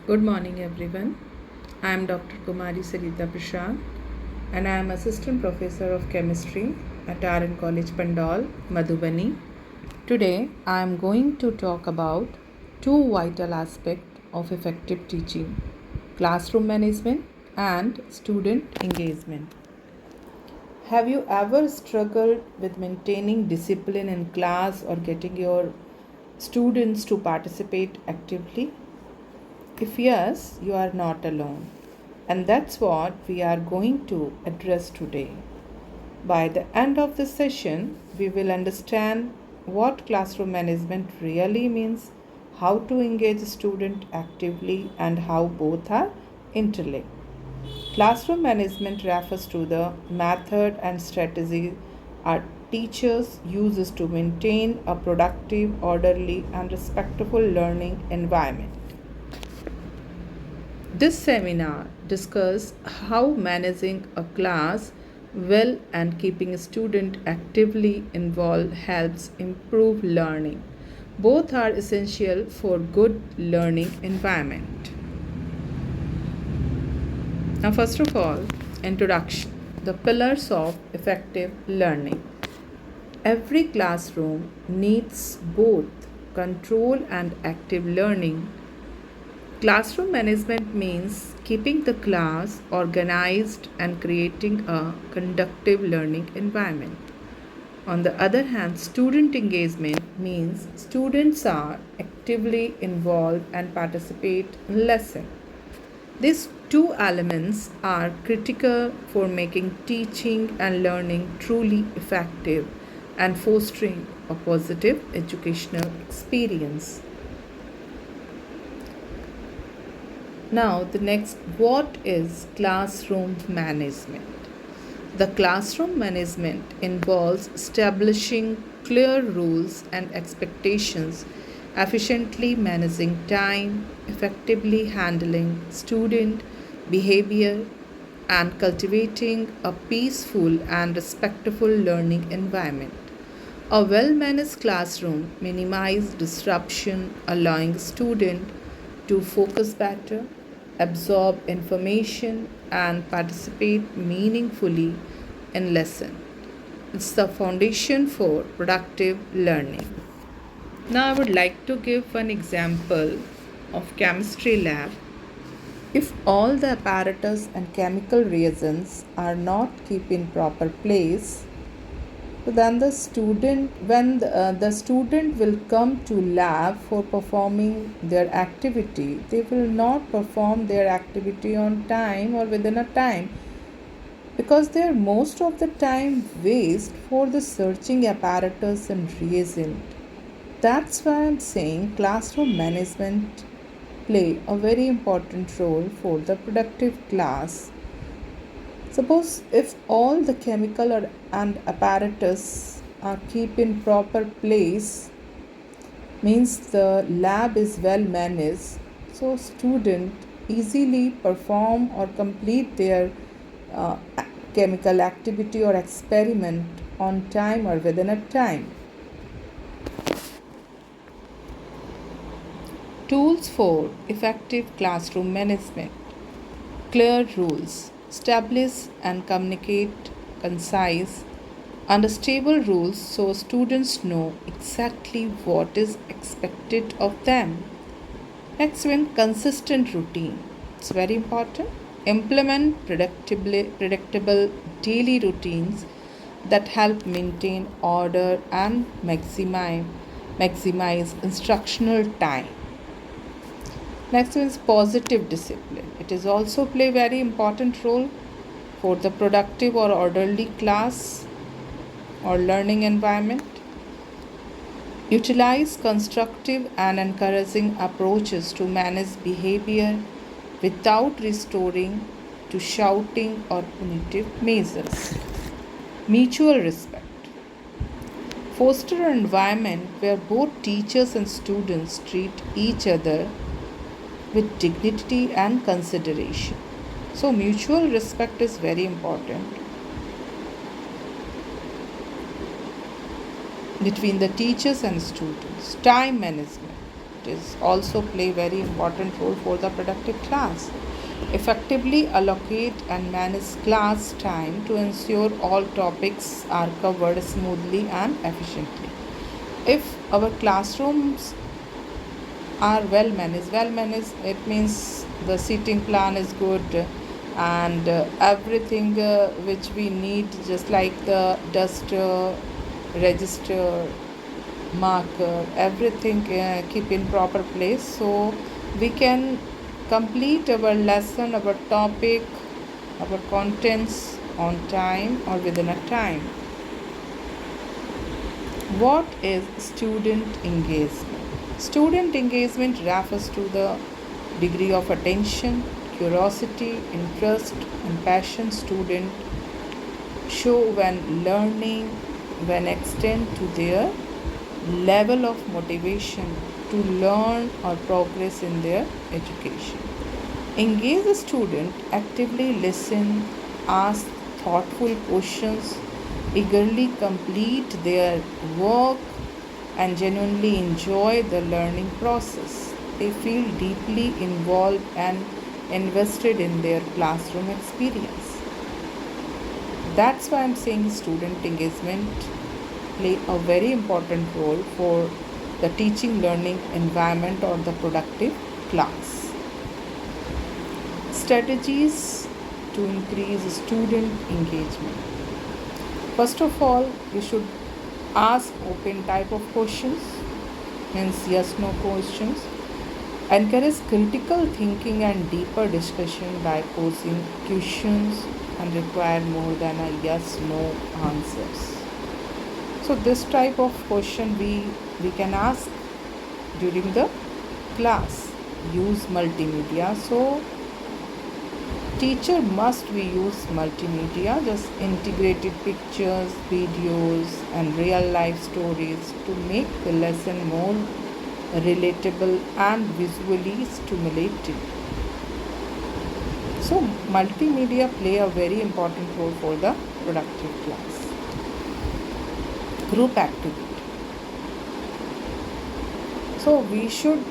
Good morning, everyone. I am Dr. Kumari Sarita Prashad, and I am Assistant Professor of Chemistry at RN College Pandal, Madhubani. Today, I am going to talk about two vital aspects of effective teaching: classroom management and student engagement. Have you ever struggled with maintaining discipline in class or getting your students to participate actively? If yes, you are not alone. And that's what we are going to address today. By the end of the session, we will understand what classroom management really means, how to engage a student actively, and how both are interlinked. Classroom management refers to the method and strategy our teachers uses to maintain a productive, orderly, and respectful learning environment. This seminar discusses how managing a class well and keeping a student actively involved helps improve learning. Both are essential for good learning environment. Now first of all, introduction. The pillars of effective learning. Every classroom needs both control and active learning. Classroom management means keeping the class organized and creating a conducive learning environment. On the other hand, student engagement means students are actively involved and participate in lesson. These two elements are critical for making teaching and learning truly effective and fostering a positive educational experience. Now, the next, what is classroom management? The classroom management involves establishing clear rules and expectations, efficiently managing time, effectively handling student behavior, and cultivating a peaceful and respectful learning environment. A well managed classroom minimizes disruption, allowing students to focus better, absorb information, and participate meaningfully in lesson. It's the foundation for productive learning. Now I would like to give one example of chemistry lab. If all the apparatus and chemical reagents are not kept in proper place, so then the student will come to lab for performing their activity, they will not perform their activity on time or within a time, because they are most of the time waste for the searching apparatus and reagent. That's why I'm saying classroom management play a very important role for the productive class. Suppose if all the chemical and apparatus are kept in proper place, means the lab is well managed, so student easily perform or complete their uh, chemical activity or experiment on time or within a time. Tools for effective classroom management. Clear rules. Establish and communicate concise, understandable rules so students know exactly what is expected of them. Next one, consistent routine. It's very important. Implement predictable daily routines that help maintain order and maximize instructional time. Next one is positive discipline. It is also play very important role for the productive or orderly class or learning environment. Utilize constructive and encouraging approaches to manage behavior without restoring to shouting or punitive measures. Mutual respect. Foster an environment where both teachers and students treat each other with dignity and consideration. So, mutual respect is very important between the teachers and students. Time management. is also play very important role for the productive class. Effectively allocate and manage class time to ensure all topics are covered smoothly and efficiently. If our classrooms are well managed, it means the seating plan is good, and everything which we need, just like the duster, register, marker, everything keep in proper place, so we can complete our lesson, our topic, our contents on time or within a time. What is student engagement? Student engagement refers to the degree of attention, curiosity, interest, and passion students show when learning, when extend to their level of motivation to learn or progress in their education. Engage the student, actively listen, ask thoughtful questions, eagerly complete their work, and genuinely enjoy the learning process. They feel deeply involved and invested in their classroom experience. That's why I'm saying student engagement play a very important role for the teaching learning environment or the productive class. Strategies to increase student engagement. First of all, you should ask open type of questions, means yes no questions. Encourage critical thinking and deeper discussion by posing questions and require more than a yes no answers. So this type of question we can ask during the class. Use multimedia. So teacher must we use multimedia, just integrated pictures, videos, and real life stories to make the lesson more relatable and visually stimulating. So multimedia play a very important role for the productive class. Group activity. So we should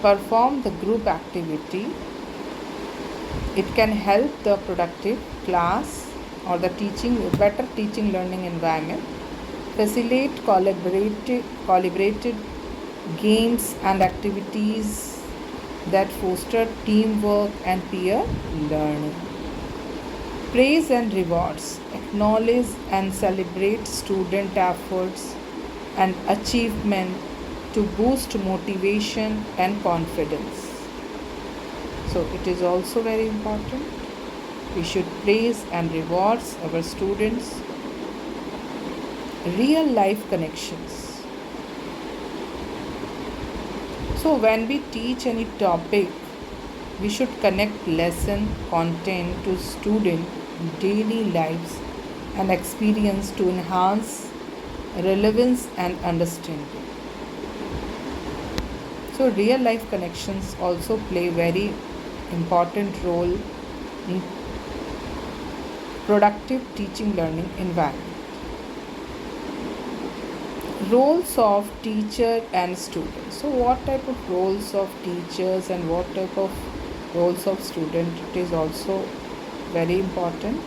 perform the group activity. It can help the productive class or the better teaching learning environment, facilitate collaborated games and activities that foster teamwork and peer learning. Praise and rewards. Acknowledge and celebrate student efforts and achievement to boost motivation and confidence. So it is also very important. We should praise and reward our students. Real life connections. So when we teach any topic, we should connect lesson content to student daily lives and experience to enhance relevance and understanding. So real life connections also play very important role in productive teaching learning environment. Roles of teacher and student. So what type of roles of teachers and what type of roles of student, it is also very important.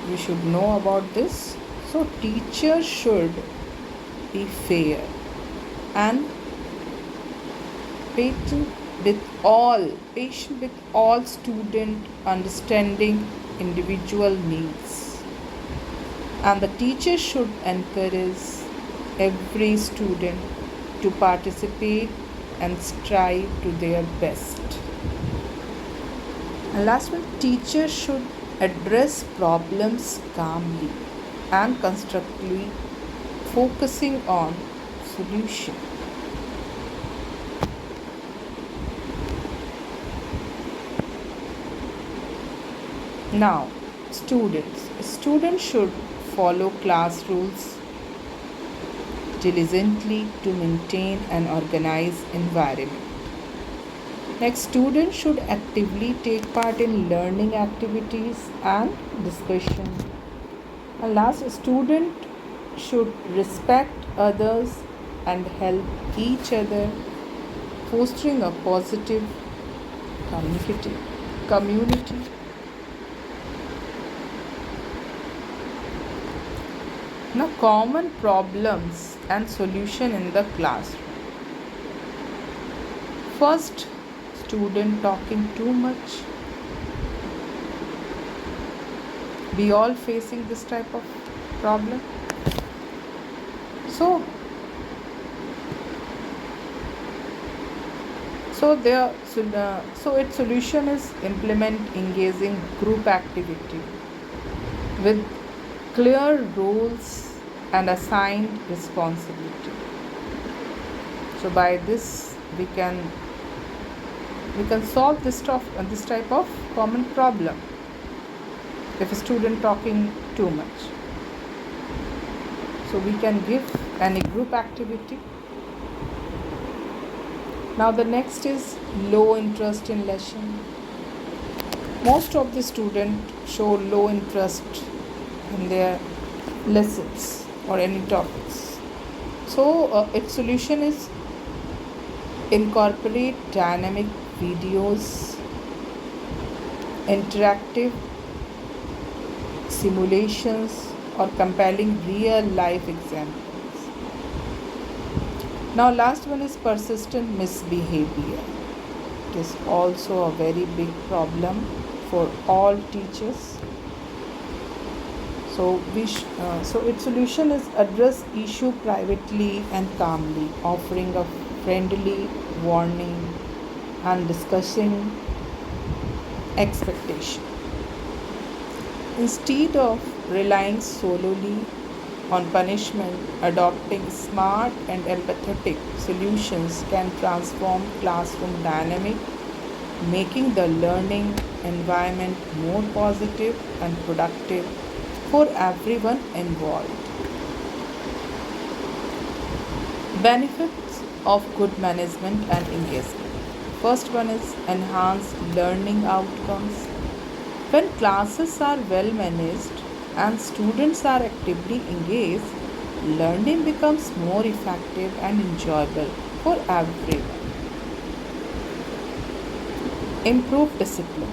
We should know about this. So teacher should be fair and patient with all student, understanding individual needs. And the teacher should encourage every student to participate and strive to their best. And last one, teachers should address problems calmly and constructively, focusing on solution. Now, students should follow class rules diligently to maintain an organized environment. Next, students should actively take part in learning activities and discussion. And last, student should respect others and help each other, fostering a positive community. Now, common problems and solution in the classroom. First, student talking too much. We all facing this type of problem. So, so its solution is implement engaging group activity with clear roles and assigned responsibility. So by this we can solve this type of common problem if a student talking too much. So we can give any group activity. Now the next is low interest in lesson. Most of the students show low interest in their lessons or any topics. So its solution is incorporate dynamic videos, interactive simulations, or compelling real life examples. Now last one is persistent misbehavior. It is also a very big problem for all teachers. So its solution is address issue privately and calmly, offering a friendly warning and discussing expectation. Instead of relying solely on punishment, adopting smart and empathetic solutions can transform classroom dynamic, making the learning environment more positive and productive for everyone involved. Benefits of good management and engagement. First one is enhanced learning outcomes. When classes are well managed and students are actively engaged, learning becomes more effective and enjoyable for everyone. Improve discipline.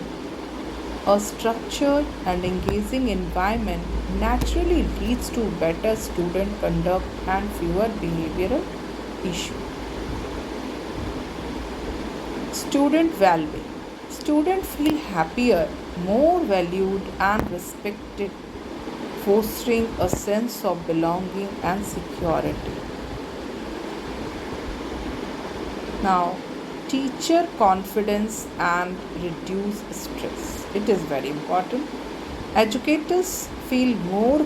A structured and engaging environment naturally leads to better student conduct and fewer behavioral issues. Student well-being. Students feel happier, more valued and respected, fostering a sense of belonging and security. Now, teacher confidence and reduce stress. It is very important. Educators feel more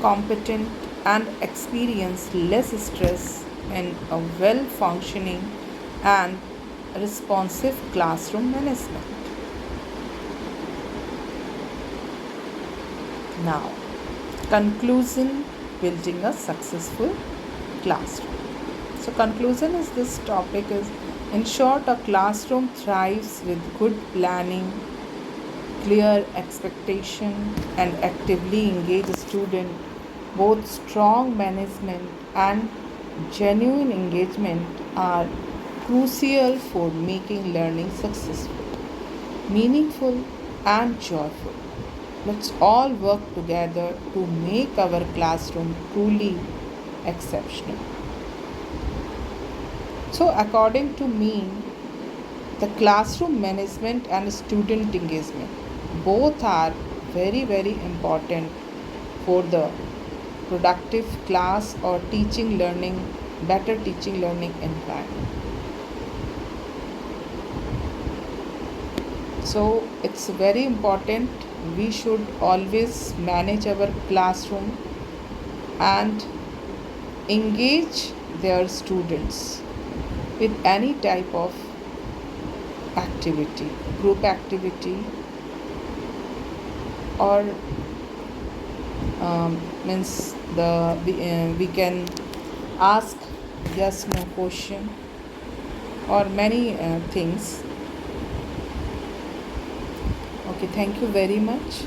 competent and experience less stress in a well functioning and responsive classroom management. Now, conclusion, building a successful classroom. So conclusion is this topic is, in short, a classroom thrives with good planning, clear expectation and actively engaged student. Both strong management and genuine engagement are crucial for making learning successful, meaningful and joyful. Let's all work together to make our classroom truly exceptional. So, according to me, the classroom management and student engagement both are very, very important for the productive class or teaching learning, better teaching learning environment. So, it's very important we should always manage our classroom and engage their students with any type of activity, group activity, or means we can ask yes no question or many things. Okay, thank you very much.